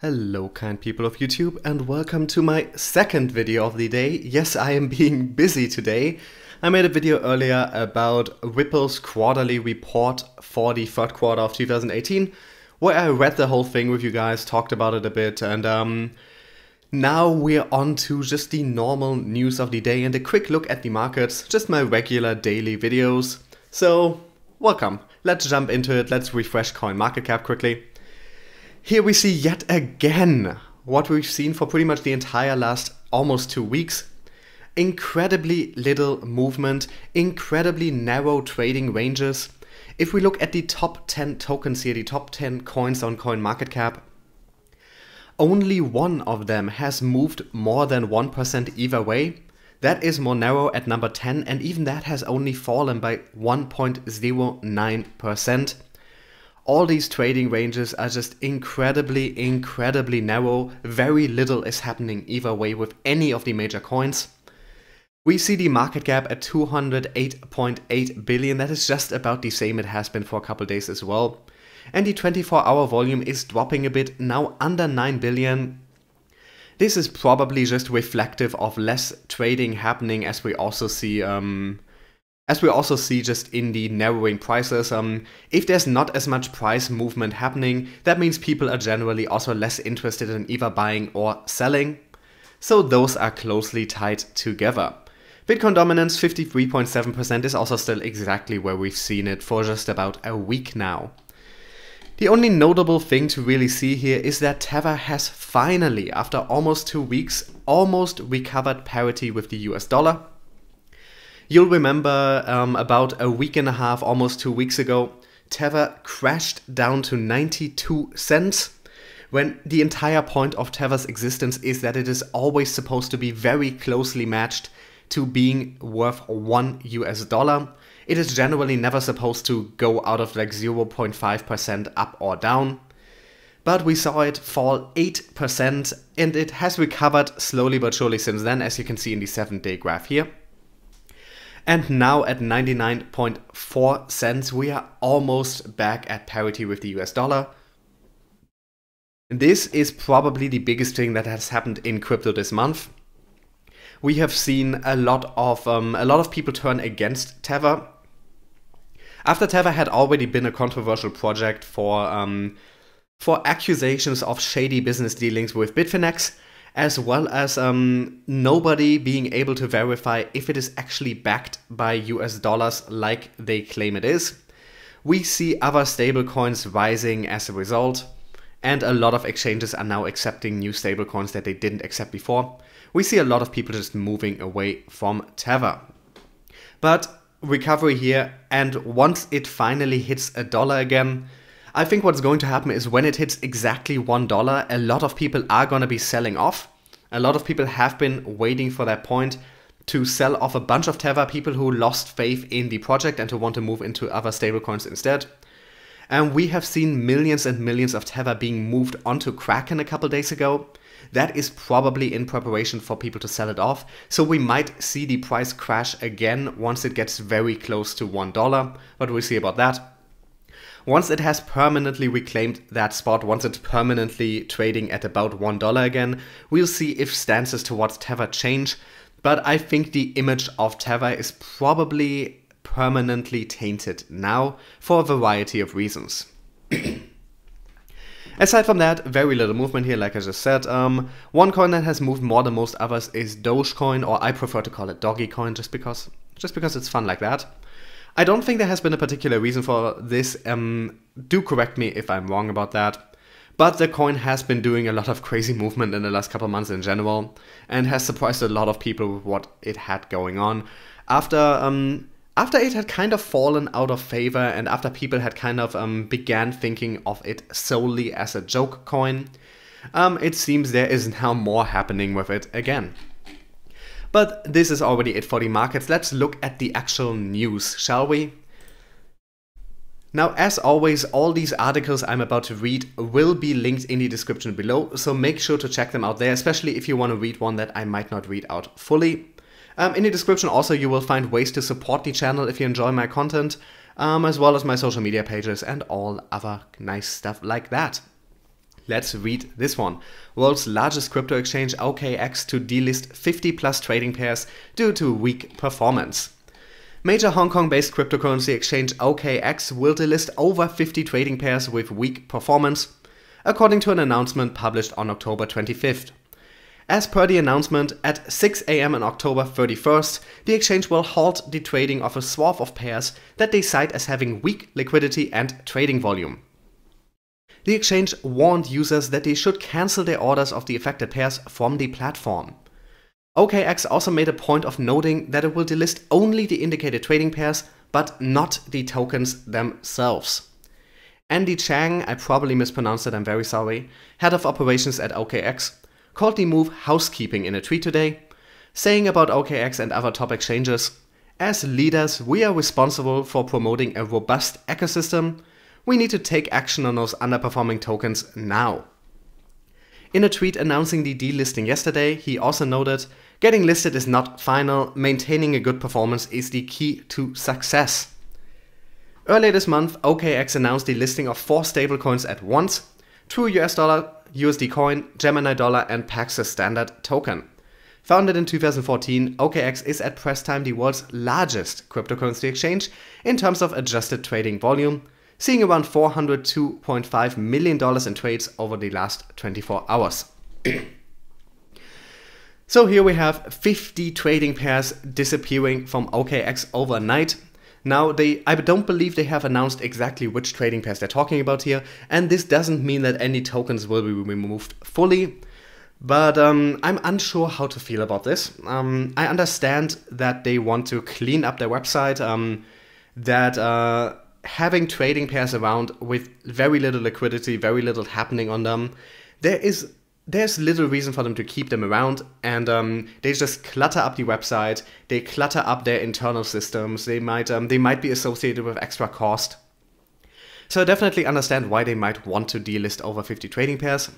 Hello kind people of YouTube and welcome to my second video of the day. Yes, I am being busy today. I made a video earlier about Ripple's quarterly report for the third quarter of 2018 where I read the whole thing with you guys, talked about it a bit, and now we're on to just the normal news of the day and a quick look at the markets, just my regular daily videos. So welcome, let's jump into it, let's refresh CoinMarketCap quickly. Here we see yet again what we've seen for pretty much the entire last almost 2 weeks. Incredibly little movement, incredibly narrow trading ranges. If we look at the top 10 tokens here, the top 10 coins on CoinMarketCap, only one of them has moved more than 1% either way. That is Monero at number 10, and even that has only fallen by 1.09%. All these trading ranges are just incredibly narrow. Very little is happening either way with any of the major coins. We see the market cap at 208.8 billion. That is just about the same it has been for a couple days as well. And the 24-hour volume is dropping a bit, now under 9 billion. This is probably just reflective of less trading happening, as we also see just in the narrowing prices. If there's not as much price movement happening, that means people are generally also less interested in either buying or selling. So those are closely tied together. Bitcoin dominance 53.7% is also still exactly where we've seen it for just about a week now. The only notable thing to really see here is that Tether has finally, after almost 2 weeks, almost recovered parity with the US dollar. You'll remember about a week and a half, almost 2 weeks ago, Tether crashed down to 92 cents, when the entire point of Tether's existence is that it is always supposed to be very closely matched to being worth $1 US. It is generally never supposed to go out of like 0.5% up or down. But we saw it fall 8% and it has recovered slowly but surely since then, as you can see in the 7-day graph here. And now at 99.4 cents, we are almost back at parity with the US dollar. This is probably the biggest thing that has happened in crypto this month. We have seen a lot of people turn against Tether. After Tether had already been a controversial project for accusations of shady business dealings with Bitfinex, as well as nobody being able to verify if it is actually backed by US dollars like they claim it is. We see other stablecoins rising as a result, and a lot of exchanges are now accepting new stablecoins that they didn't accept before. We see a lot of people just moving away from Tether. But recovery here, and once it finally hits $1 again, I think what's going to happen is when it hits exactly $1, a lot of people are going to be selling off. A lot of people have been waiting for that point to sell off a bunch of Tether, people who lost faith in the project and who want to move into other stablecoins instead. And we have seen millions and millions of Tether being moved onto Kraken a couple days ago. That is probably in preparation for people to sell it off. So we might see the price crash again once it gets very close to $1, but we'll see about that. Once it has permanently reclaimed that spot, once it's permanently trading at about $1 again, we'll see if stances towards Tether change. But I think the image of Tether is probably permanently tainted now for a variety of reasons. Aside from that, very little movement here, like I just said. One coin that has moved more than most others is Dogecoin, or I prefer to call it Doggycoin just because it's fun like that. I don't think there has been a particular reason for this. Do correct me if I'm wrong about that. But the coin has been doing a lot of crazy movement in the last couple months in general, and has surprised a lot of people with what it had going on. After it had kind of fallen out of favor and after people had kind of began thinking of it solely as a joke coin, it seems there is now more happening with it again. But this is already it for the markets. Let's look at the actual news, shall we? Now, as always, all these articles I'm about to read will be linked in the description below, so make sure to check them out there, especially if you want to read one that I might not read out fully. In the description also you will find ways to support the channel if you enjoy my content, as well as my social media pages and all other nice stuff like that. Let's read this one. World's largest crypto exchange OKX to delist 50 plus trading pairs due to weak performance. Major Hong Kong-based cryptocurrency exchange OKX will delist over 50 trading pairs with weak performance, according to an announcement published on October 25th. As per the announcement, at 6 AM on October 31st, the exchange will halt the trading of a swath of pairs that they cite as having weak liquidity and trading volume. The exchange warned users that they should cancel their orders of the affected pairs from the platform. OKX also made a point of noting that it will delist only the indicated trading pairs, but not the tokens themselves. Andy Chang, I probably mispronounced it, I'm very sorry, head of operations at OKX, called the move housekeeping in a tweet today, saying about OKX and other top exchanges, "As leaders, we are responsible for promoting a robust ecosystem. We need to take action on those underperforming tokens now." In a tweet announcing the delisting yesterday, he also noted, "Getting listed is not final, maintaining a good performance is the key to success." Earlier this month, OKX announced the listing of 4 stablecoins at once: True US Dollar, USD Coin, Gemini Dollar and Paxos Standard Token. Founded in 2014, OKX is at press time the world's largest cryptocurrency exchange in terms of adjusted trading volume, seeing around $402.5 million in trades over the last 24 hours. So here we have 50 trading pairs disappearing from OKX overnight. Now, I don't believe they have announced exactly which trading pairs they're talking about here, and this doesn't mean that any tokens will be removed fully, but I'm unsure how to feel about this. I understand that they want to clean up their website, that having trading pairs around with very little liquidity, very little happening on them, there's little reason for them to keep them around, and they just clutter up the website, they clutter up their internal systems, they might be associated with extra cost. So I definitely understand why they might want to delist over 50 trading pairs.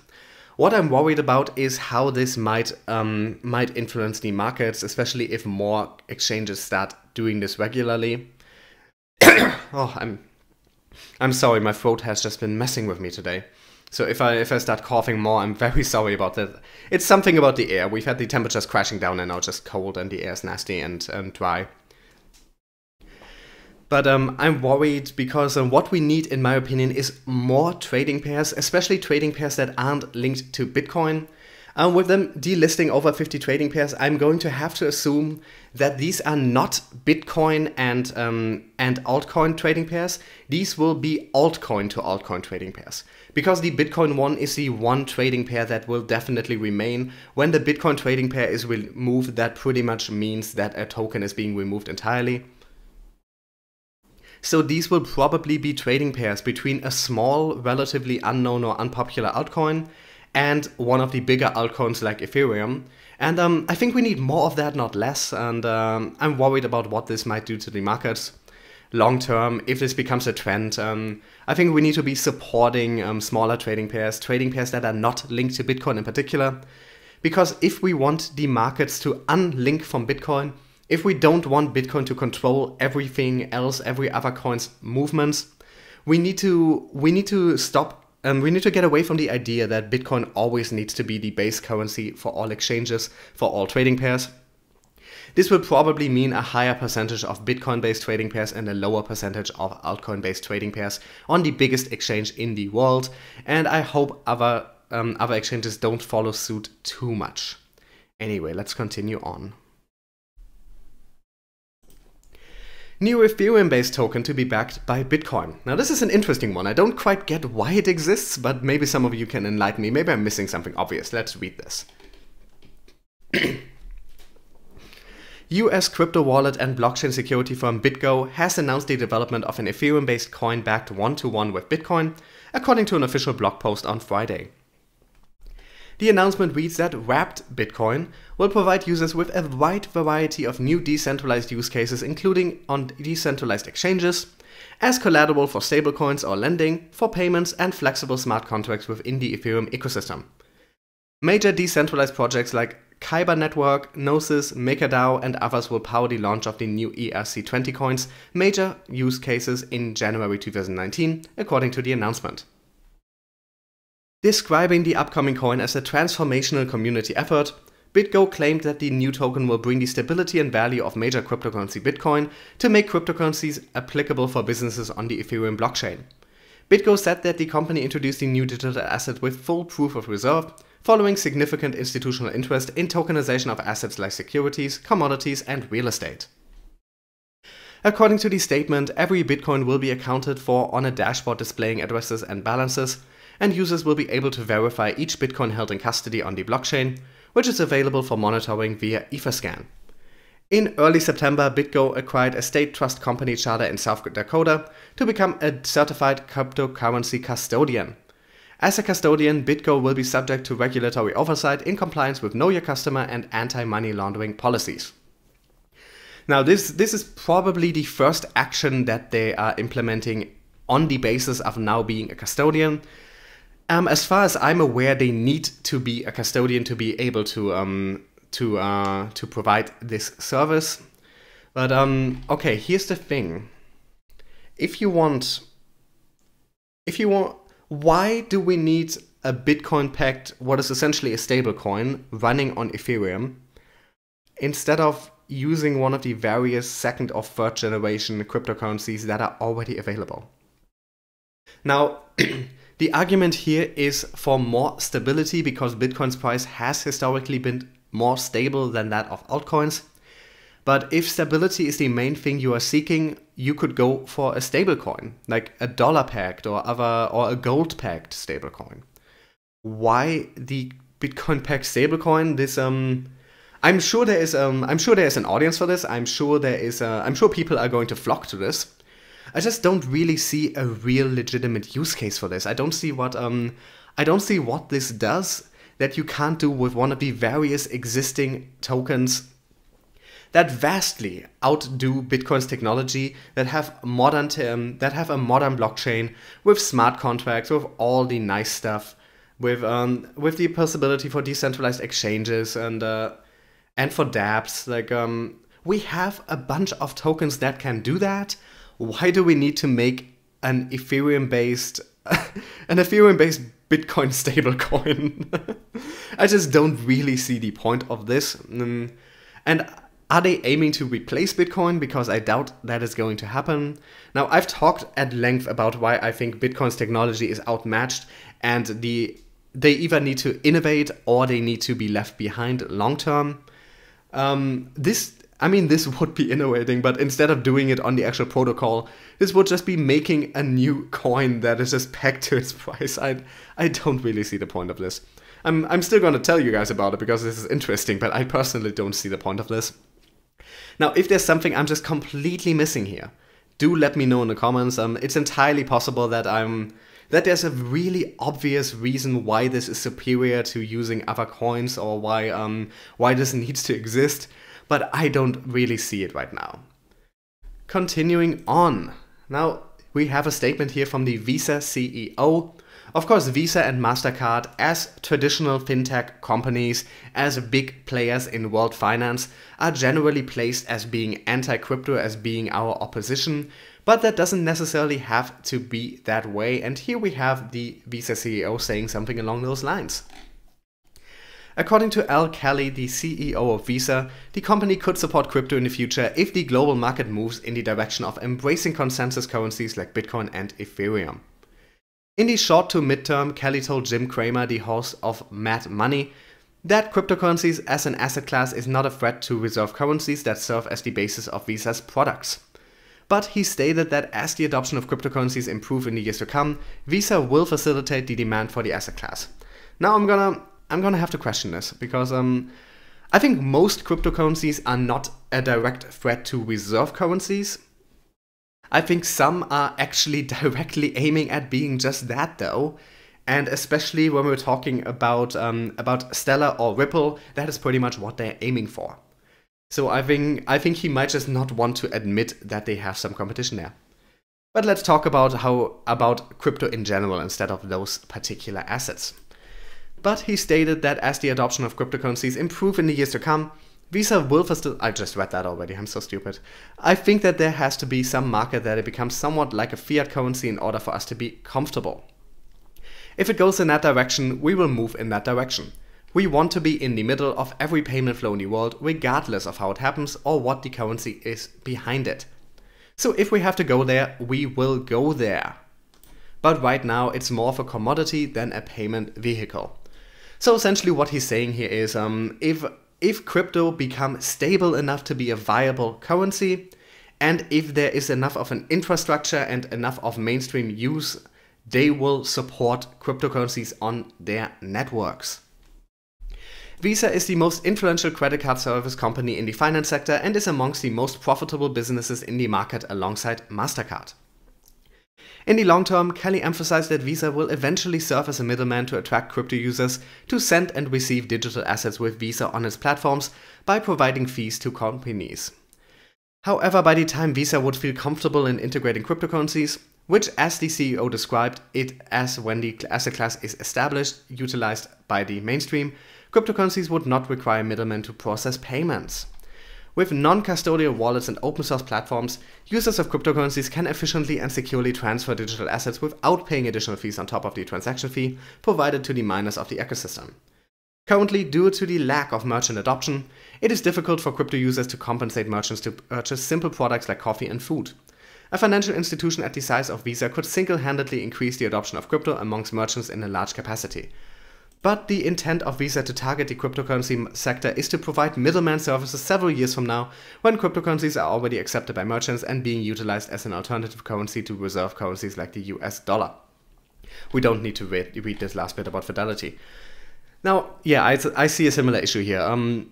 What I'm worried about is how this might influence the markets, especially if more exchanges start doing this regularly. Oh, I'm sorry, my throat has just been messing with me today. So if I start coughing more, I'm very sorry about that. It's something about the air. We've had the temperatures crashing down and now just cold and the air is nasty and dry. But I'm worried because what we need, in my opinion, is more trading pairs, especially trading pairs that aren't linked to Bitcoin. With them delisting over 50 trading pairs, I'm going to have to assume that these are not Bitcoin and altcoin trading pairs. These will be altcoin to altcoin trading pairs. Because the Bitcoin one is the one trading pair that will definitely remain. When the Bitcoin trading pair is removed, that pretty much means that a token is being removed entirely. So these will probably be trading pairs between a small, relatively unknown or unpopular altcoin and one of the bigger altcoins like Ethereum. And I think we need more of that, not less. And I'm worried about what this might do to the markets long term, if this becomes a trend. I think we need to be supporting smaller trading pairs that are not linked to Bitcoin in particular. Because if we want the markets to unlink from Bitcoin, if we don't want Bitcoin to control everything else, every other coin's movements, we need to stop. We need to get away from the idea that Bitcoin always needs to be the base currency for all exchanges, for all trading pairs. This will probably mean a higher percentage of Bitcoin-based trading pairs and a lower percentage of altcoin-based trading pairs on the biggest exchange in the world. And I hope other exchanges don't follow suit too much. Anyway, let's continue on. New Ethereum-based token to be backed by Bitcoin. Now this is an interesting one. I don't quite get why it exists, but maybe some of you can enlighten me. Maybe I'm missing something obvious. Let's read this. US crypto wallet and blockchain security firm BitGo has announced the development of an Ethereum-based coin backed one-to-one with Bitcoin, according to an official blog post on Friday. The announcement reads that Wrapped Bitcoin will provide users with a wide variety of new decentralized use cases, including on decentralized exchanges, as collateral for stablecoins or lending, for payments, and flexible smart contracts within the Ethereum ecosystem. Major decentralized projects like Kyber Network, Gnosis, MakerDAO, and others will power the launch of the new ERC20 coins, major use cases in January 2019, according to the announcement. Describing the upcoming coin as a transformational community effort, BitGo claimed that the new token will bring the stability and value of major cryptocurrency Bitcoin to make cryptocurrencies applicable for businesses on the Ethereum blockchain. BitGo said that the company introduced the new digital asset with full proof of reserve, following significant institutional interest in tokenization of assets like securities, commodities, and real estate. According to the statement, every Bitcoin will be accounted for on a dashboard displaying addresses and balances, and users will be able to verify each Bitcoin held in custody on the blockchain, which is available for monitoring via Etherscan. In early September, BitGo acquired a state trust company charter in South Dakota to become a certified cryptocurrency custodian. As a custodian, BitGo will be subject to regulatory oversight in compliance with Know Your Customer and anti-money laundering policies. Now, this is probably the first action that they are implementing on the basis of now being a custodian. As far as I'm aware, they need to be a custodian to be able to provide this service. But okay, here's the thing. Why do we need a Bitcoin-pegged, what is essentially a stablecoin, running on Ethereum, instead of using one of the various second or third generation cryptocurrencies that are already available? Now, the argument here is for more stability because Bitcoin's price has historically been more stable than that of altcoins. But if stability is the main thing you are seeking, you could go for a stablecoin, like a dollar-pegged or a gold-pegged stablecoin. Why the Bitcoin-pegged stablecoin? I'm sure there is an audience for this. I'm sure people are going to flock to this. I just don't really see a real legitimate use case for this. I don't see what this does that you can't do with one of the various existing tokens that vastly outdo Bitcoin's technology, that have a modern blockchain with smart contracts, with all the nice stuff, with the possibility for decentralized exchanges and for dApps. Like we have a bunch of tokens that can do that. Why do we need to make an Ethereum-based Bitcoin stablecoin? I just don't really see the point of this. And are they aiming to replace Bitcoin? Because I doubt that is going to happen. Now, I've talked at length about why I think Bitcoin's technology is outmatched, and they either need to innovate or they need to be left behind long term. This would be innovating, but instead of doing it on the actual protocol, this would just be making a new coin that is just pegged to its price. I don't really see the point of this. I'm still going to tell you guys about it because this is interesting, but I personally don't see the point of this. Now, if there's something I'm just completely missing here, do let me know in the comments. It's entirely possible that there's a really obvious reason why this is superior to using other coins, or why this needs to exist. But I don't really see it right now. Continuing on. Now, we have a statement here from the Visa CEO. Of course, Visa and MasterCard, as traditional fintech companies, as big players in world finance, are generally placed as being anti-crypto, as being our opposition. But that doesn't necessarily have to be that way. And here we have the Visa CEO saying something along those lines. According to Al Kelly, the CEO of Visa, the company could support crypto in the future if the global market moves in the direction of embracing consensus currencies like Bitcoin and Ethereum. In the short to mid-term, Kelly told Jim Cramer, the host of Mad Money, that cryptocurrencies as an asset class is not a threat to reserve currencies that serve as the basis of Visa's products. But he stated that as the adoption of cryptocurrencies improve in the years to come, Visa will facilitate the demand for the asset class. Now I'm gonna have to question this, because I think most cryptocurrencies are not a direct threat to reserve currencies. I think some are actually directly aiming at being just that though, and especially when we're talking about Stellar or Ripple, that is pretty much what they're aiming for. So I think he might just not want to admit that they have some competition there. But let's talk about crypto in general instead of those particular assets. But he stated that as the adoption of cryptocurrencies improve in the years to come, Visa will I just read that already, I'm so stupid. I think that there has to be some market that it becomes somewhat like a fiat currency in order for us to be comfortable. If it goes in that direction, we will move in that direction. We want to be in the middle of every payment flow in the world, regardless of how it happens or what the currency is behind it. So if we have to go there, we will go there. But right now it's more of a commodity than a payment vehicle. So essentially what he's saying here is if crypto becomes stable enough to be a viable currency, and if there is enough of an infrastructure and enough of mainstream use, they will support cryptocurrencies on their networks. Visa is the most influential credit card service company in the finance sector and is amongst the most profitable businesses in the market alongside MasterCard. In the long term, Kelly emphasized that Visa will eventually serve as a middleman to attract crypto users to send and receive digital assets with Visa on its platforms by providing fees to companies. However, by the time Visa would feel comfortable in integrating cryptocurrencies, which as the CEO described it as when the asset class is established, utilized by the mainstream, cryptocurrencies would not require middlemen to process payments. With non-custodial wallets and open source platforms, users of cryptocurrencies can efficiently and securely transfer digital assets without paying additional fees on top of the transaction fee provided to the miners of the ecosystem. Currently, due to the lack of merchant adoption, it is difficult for crypto users to compensate merchants to purchase simple products like coffee and food. A financial institution at the size of Visa could single-handedly increase the adoption of crypto amongst merchants in a large capacity. But the intent of Visa to target the cryptocurrency sector is to provide middleman services several years from now, when cryptocurrencies are already accepted by merchants and being utilized as an alternative currency to reserve currencies like the US dollar. We don't need to read this last bit about Fidelity. Now, yeah, I see a similar issue here.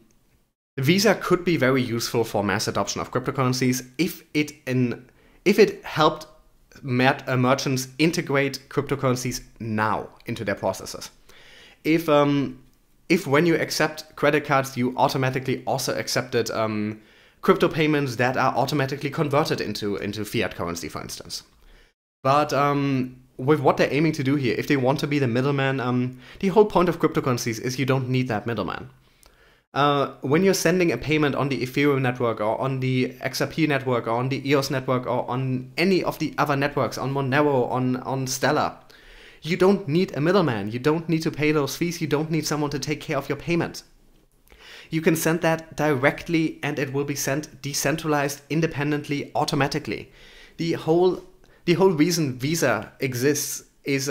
Visa could be very useful for mass adoption of cryptocurrencies if it helped merchants integrate cryptocurrencies now into their processes. If when you accept credit cards, you automatically also accepted crypto payments that are automatically converted into fiat currency, for instance. But with what they're aiming to do here, if they want to be the middleman, the whole point of cryptocurrencies is you don't need that middleman. When you're sending a payment on the Ethereum network or on the XRP network or on the EOS network or on any of the other networks, on Monero, on Stellar, you don't need a middleman. You don't need to pay those fees. You don't need someone to take care of your payment. You can send that directly and it will be sent decentralized, independently, automatically. The whole reason Visa exists is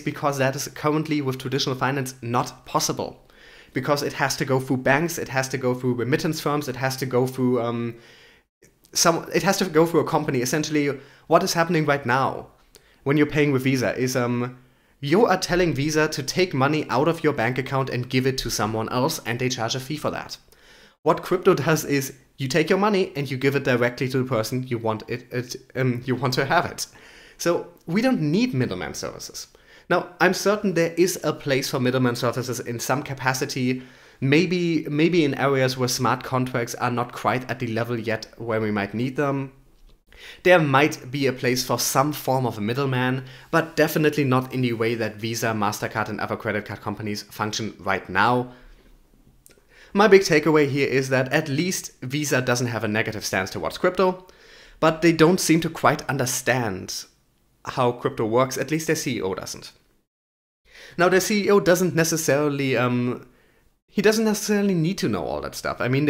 because that is currently with traditional finance not possible. Because it has to go through banks, it has to go through remittance firms, it has to go through a company. Essentially, what is happening right now when you're paying with Visa is you are telling Visa to take money out of your bank account and give it to someone else, and they charge a fee for that. What crypto does is you take your money and you give it directly to the person you want you want to have it. So we don't need middleman services. Now, I'm certain there is a place for middleman services in some capacity, maybe in areas where smart contracts are not quite at the level yet where we might need them. There might be a place for some form of a middleman, but definitely not in the way that Visa, MasterCard and other credit card companies function right now. My big takeaway here is that at least Visa doesn't have a negative stance towards crypto, but they don't seem to quite understand how crypto works, at least their CEO doesn't. Now, their CEO doesn't necessarily need to know all that stuff. I mean,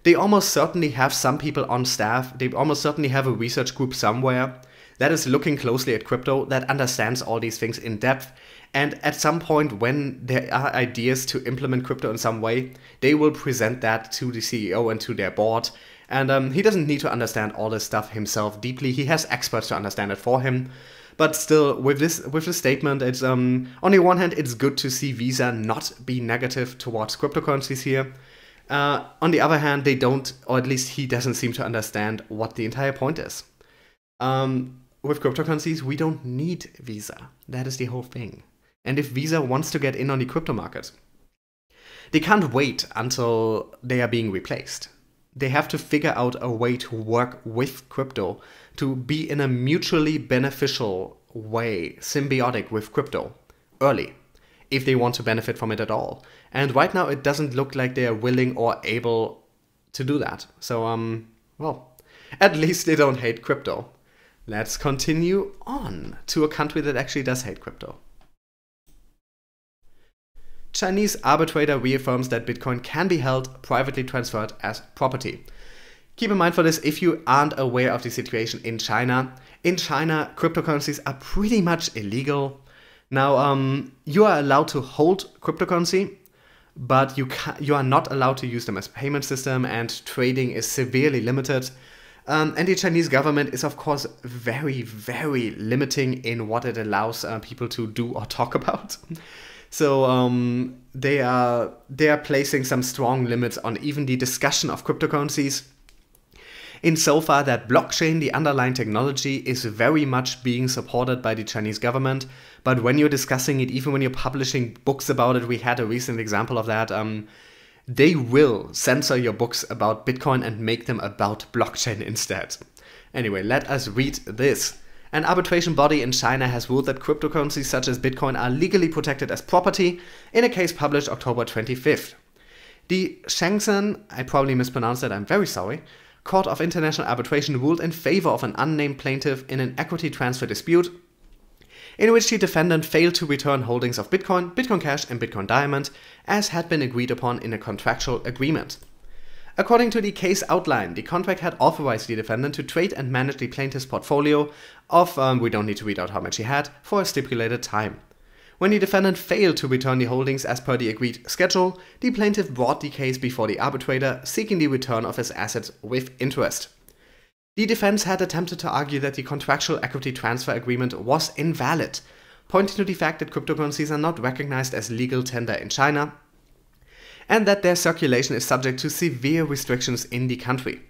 they almost certainly have some people on staff, they almost certainly have a research group somewhere that is looking closely at crypto, that understands all these things in depth, and at some point when there are ideas to implement crypto in some way, they will present that to the CEO and to their board. And he doesn't need to understand all this stuff himself deeply. He has experts to understand it for him. But still, with this statement, it's on the one hand, it's good to see Visa not be negative towards cryptocurrencies here. On the other hand, they don't, or at least he doesn't seem to understand what the entire point is. With cryptocurrencies, we don't need Visa. That is the whole thing. And if Visa wants to get in on the crypto market, they can't wait until they are being replaced. They have to figure out a way to work with crypto, to be in a mutually beneficial way, symbiotic with crypto, early, if they want to benefit from it at all. And right now it doesn't look like they are willing or able to do that. So, well, at least they don't hate crypto. Let's continue on to a country that actually does hate crypto. Chinese arbitrator reaffirms that Bitcoin can be held privately transferred as property. Keep in mind for this, if you aren't aware of the situation in China, cryptocurrencies are pretty much illegal. Now, you are allowed to hold cryptocurrency, but you are not allowed to use them as a payment system, and trading is severely limited. And the Chinese government is, of course, very, very limiting in what it allows people to do or talk about. So they are placing some strong limits on even the discussion of cryptocurrencies, insofar that blockchain, the underlying technology, is very much being supported by the Chinese government. But when you're discussing it, even when you're publishing books about it, we had a recent example of that, they will censor your books about Bitcoin and make them about blockchain instead. Anyway, let us read this. An arbitration body in China has ruled that cryptocurrencies such as Bitcoin are legally protected as property in a case published October 25th. The Shenzhen, I probably mispronounced that, I'm very sorry, Court of International Arbitration ruled in favor of an unnamed plaintiff in an equity transfer dispute in which the defendant failed to return holdings of Bitcoin, Bitcoin Cash and Bitcoin Diamond as had been agreed upon in a contractual agreement. According to the case outline, the contract had authorized the defendant to trade and manage the plaintiff's portfolio of, we don't need to read out how much he had, for a stipulated time. When the defendant failed to return the holdings as per the agreed schedule, the plaintiff brought the case before the arbitrator, seeking the return of his assets with interest. The defense had attempted to argue that the contractual equity transfer agreement was invalid, pointing to the fact that cryptocurrencies are not recognized as legal tender in China, and that their circulation is subject to severe restrictions in the country.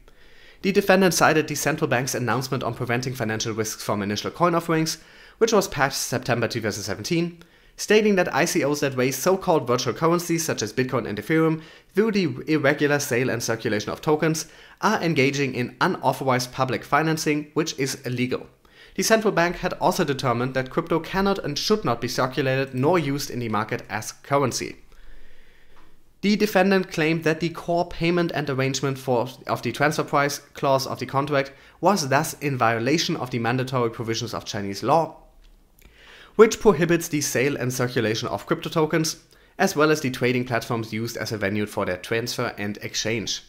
The defendant cited the central bank's announcement on preventing financial risks from initial coin offerings, which was passed September 2017, stating that ICOs that raise so-called virtual currencies such as Bitcoin and Ethereum through the irregular sale and circulation of tokens are engaging in unauthorized public financing, which is illegal. The central bank had also determined that crypto cannot and should not be circulated nor used in the market as currency. The defendant claimed that the core payment and arrangement of the transfer price clause of the contract was thus in violation of the mandatory provisions of Chinese law, which prohibits the sale and circulation of crypto tokens, as well as the trading platforms used as a venue for their transfer and exchange.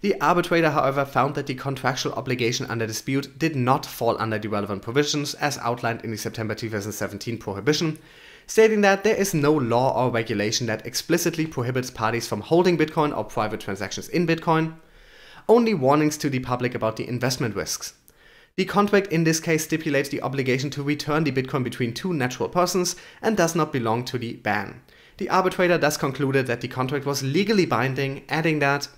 The arbitrator, however, found that the contractual obligation under dispute did not fall under the relevant provisions as outlined in the September 2017 prohibition, stating that there is no law or regulation that explicitly prohibits parties from holding Bitcoin or private transactions in Bitcoin, only warnings to the public about the investment risks. The contract in this case stipulates the obligation to return the Bitcoin between two natural persons and does not belong to the ban. The arbitrator thus concluded that the contract was legally binding, adding that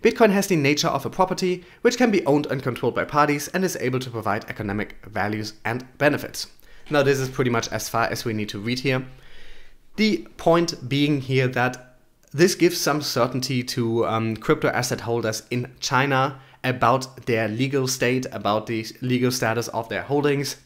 Bitcoin has the nature of a property which can be owned and controlled by parties and is able to provide economic values and benefits. Now, this is pretty much as far as we need to read here. The point being here that this gives some certainty to crypto asset holders in China about their legal state, about the legal status of their holdings.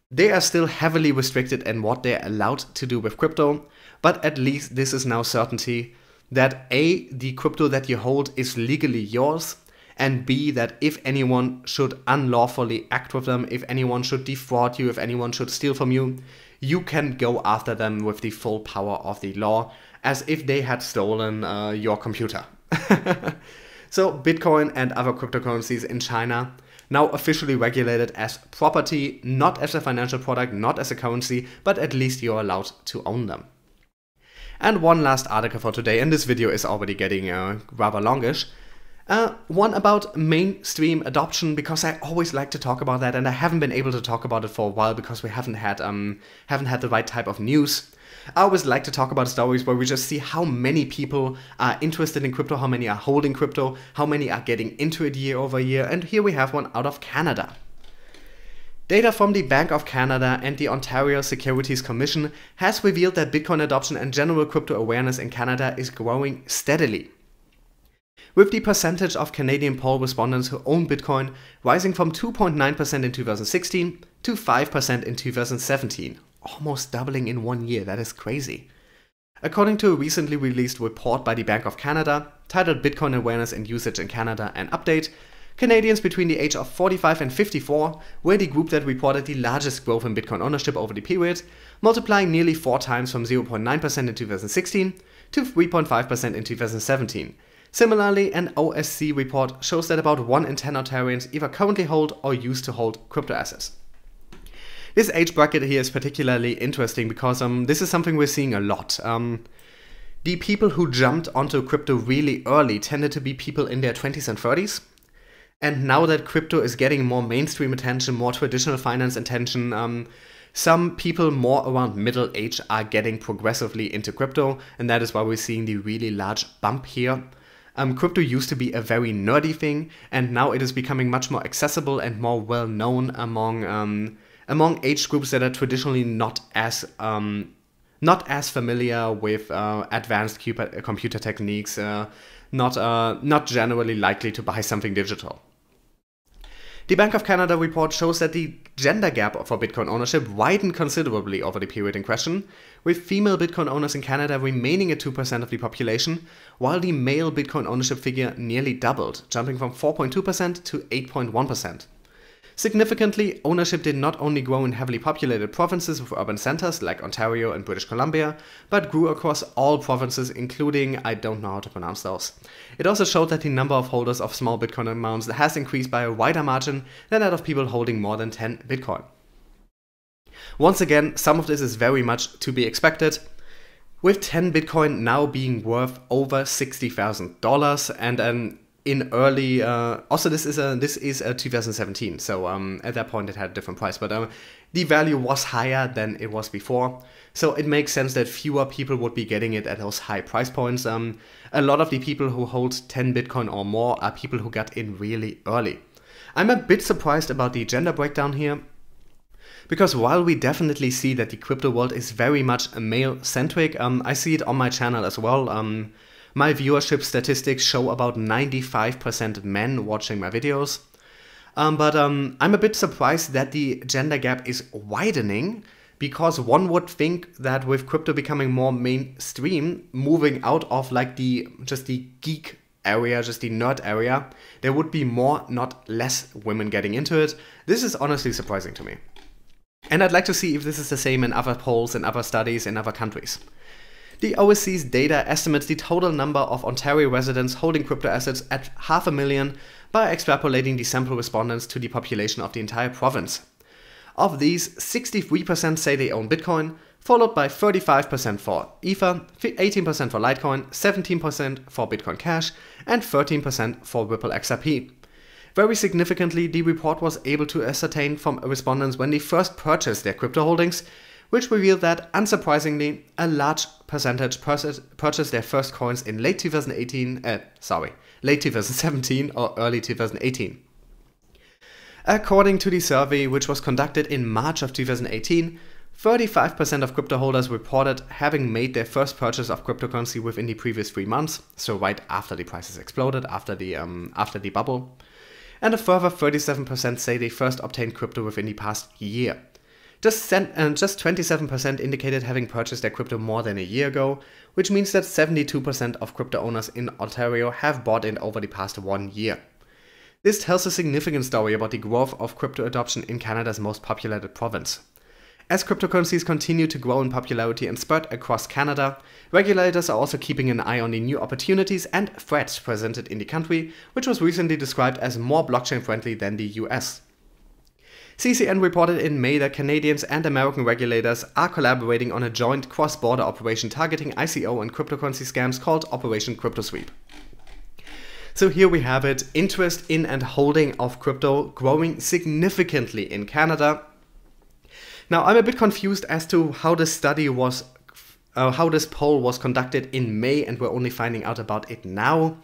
They are still heavily restricted in what they're allowed to do with crypto, but at least this is now certainty that A, the crypto that you hold is legally yours, and B, that if anyone should unlawfully act with them, if anyone should defraud you, if anyone should steal from you, you can go after them with the full power of the law, as if they had stolen your computer. So Bitcoin and other cryptocurrencies in China now officially regulated as property, not as a financial product, not as a currency, but at least you're allowed to own them. And one last article for today, and this video is already getting rather longish. One about mainstream adoption, because I always like to talk about that, and I haven't been able to talk about it for a while because we haven't had the right type of news. I always like to talk about stories where we just see how many people are interested in crypto, how many are holding crypto, how many are getting into it year over year, and here we have one out of Canada. Data from the Bank of Canada and the Ontario Securities Commission has revealed that Bitcoin adoption and general crypto awareness in Canada is growing steadily, with the percentage of Canadian poll respondents who own Bitcoin rising from 2.9% in 2016 to 5% in 2017, almost doubling in 1 year. That is crazy. According to a recently released report by the Bank of Canada titled Bitcoin Awareness and Usage in Canada, an update, Canadians between the age of 45 and 54 were the group that reported the largest growth in Bitcoin ownership over the period, multiplying nearly 4 times from 0.9% in 2016 to 3.5% in 2017. Similarly, an OSC report shows that about 1 in 10 Ontarians either currently hold or used to hold crypto assets. This age bracket here is particularly interesting because this is something we're seeing a lot. The people who jumped onto crypto really early tended to be people in their 20s and 30s. And now that crypto is getting more mainstream attention, more traditional finance attention, some people more around middle age are getting progressively into crypto, and that is why we're seeing the really large bump here. Crypto used to be a very nerdy thing, and now it is becoming much more accessible and more well known among age groups that are traditionally not as familiar with advanced computer techniques, not generally likely to buy something digital. The Bank of Canada report shows that the gender gap for Bitcoin ownership widened considerably over the period in question, with female Bitcoin owners in Canada remaining at 2% of the population, while the male Bitcoin ownership figure nearly doubled, jumping from 4.2% to 8.1%. Significantly, ownership did not only grow in heavily populated provinces with urban centers like Ontario and British Columbia, but grew across all provinces, including, I don't know how to pronounce those. It also showed that the number of holders of small Bitcoin amounts has increased by a wider margin than that of people holding more than 10 Bitcoin. Once again, some of this is very much to be expected, with 10 Bitcoin now being worth over $60,000 and in early, also this is 2017, so at that point it had a different price, but the value was higher than it was before, so it makes sense that fewer people would be getting it at those high price points. A lot of the people who hold 10 Bitcoin or more are people who got in really early. I'm a bit surprised about the gender breakdown here, because while we definitely see that the crypto world is very much male-centric, I see it on my channel as well. My viewership statistics show about 95% men watching my videos, but I'm a bit surprised that the gender gap is widening, because one would think that with crypto becoming more mainstream, moving out of like just the geek area, just the nerd area, there would be more, not less, women getting into it. This is honestly surprising to me. And I'd like to see if this is the same in other polls and other studies in other countries. The OSC's data estimates the total number of Ontario residents holding crypto assets at 500,000 by extrapolating the sample respondents to the population of the entire province. Of these, 63% say they own Bitcoin, followed by 35% for Ether, 18% for Litecoin, 17% for Bitcoin Cash, and 13% for Ripple XRP. Very significantly, the report was able to ascertain from respondents when they first purchased their crypto holdings, which revealed that, unsurprisingly, a large percentage purchased their first coins in late 2017 or early 2018. According to the survey, which was conducted in March of 2018, 35% of crypto holders reported having made their first purchase of cryptocurrency within the previous 3 months, so right after the prices exploded, after the bubble. And a further 37% say they first obtained crypto within the past year. Just 27% indicated having purchased their crypto more than a year ago, which means that 72% of crypto owners in Ontario have bought in over the past 1 year. This tells a significant story about the growth of crypto adoption in Canada's most populated province. As cryptocurrencies continue to grow in popularity and spread across Canada, regulators are also keeping an eye on the new opportunities and threats presented in the country, which was recently described as more blockchain-friendly than the US. CCN reported in May that Canadians and American regulators are collaborating on a joint cross-border operation targeting ICO and cryptocurrency scams called Operation Crypto Sweep. So here we have it, interest in and holding of crypto growing significantly in Canada. Now I'm a bit confused as to how this study was, how this poll was conducted in May and we're only finding out about it now.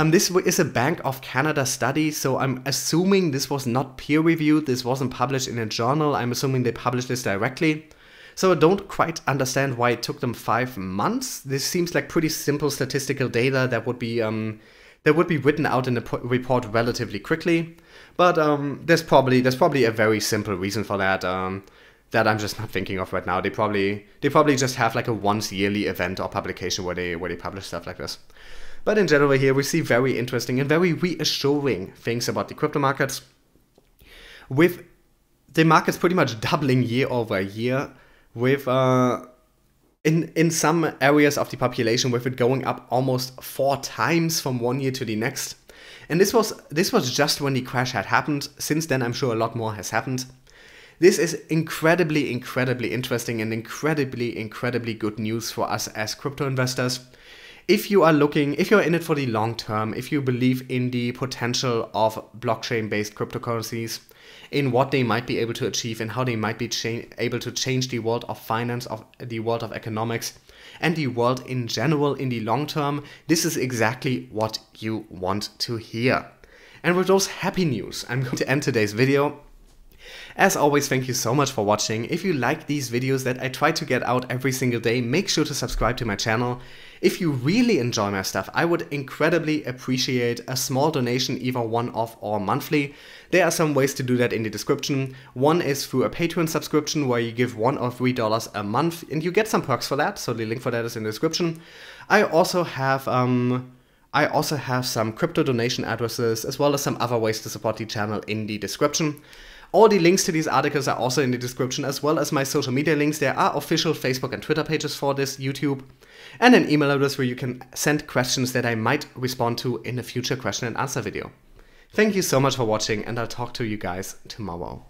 This is a Bank of Canada study, so I'm assuming this was not peer-reviewed, this wasn't published in a journal, I'm assuming they published this directly. So I don't quite understand why it took them 5 months. This seems like pretty simple statistical data that would be written out in a report relatively quickly. But there's probably a very simple reason for that, that I'm just not thinking of right now. They probably just have like a once yearly event or publication where they publish stuff like this. But in general here we see very interesting and very reassuring things about the crypto markets, with the markets pretty much doubling year over year, with in some areas of the population with it going up almost 4 times from one year to the next. And this was just when the crash had happened. Since then, I'm sure a lot more has happened. This is incredibly interesting and incredibly good news for us as crypto investors. If you are in it for the long term, if you believe in the potential of blockchain-based cryptocurrencies, in what they might be able to achieve and how they might be able to change the world of finance, of the world of economics, and the world in general in the long term, this is exactly what you want to hear. And with those happy news, I'm going to end today's video. As always, thank you so much for watching. If you like these videos that I try to get out every single day, make sure to subscribe to my channel. If you really enjoy my stuff, I would incredibly appreciate a small donation, either one-off or monthly. There are some ways to do that in the description. One is through a Patreon subscription where you give $1 or $3 a month and you get some perks for that, so the link for that is in the description. I also have some crypto donation addresses as well as some other ways to support the channel in the description. All the links to these articles are also in the description, as well as my social media links. There are official Facebook and Twitter pages for this, YouTube, and an email address where you can send questions that I might respond to in a future question and answer video. Thank you so much for watching, and I'll talk to you guys tomorrow.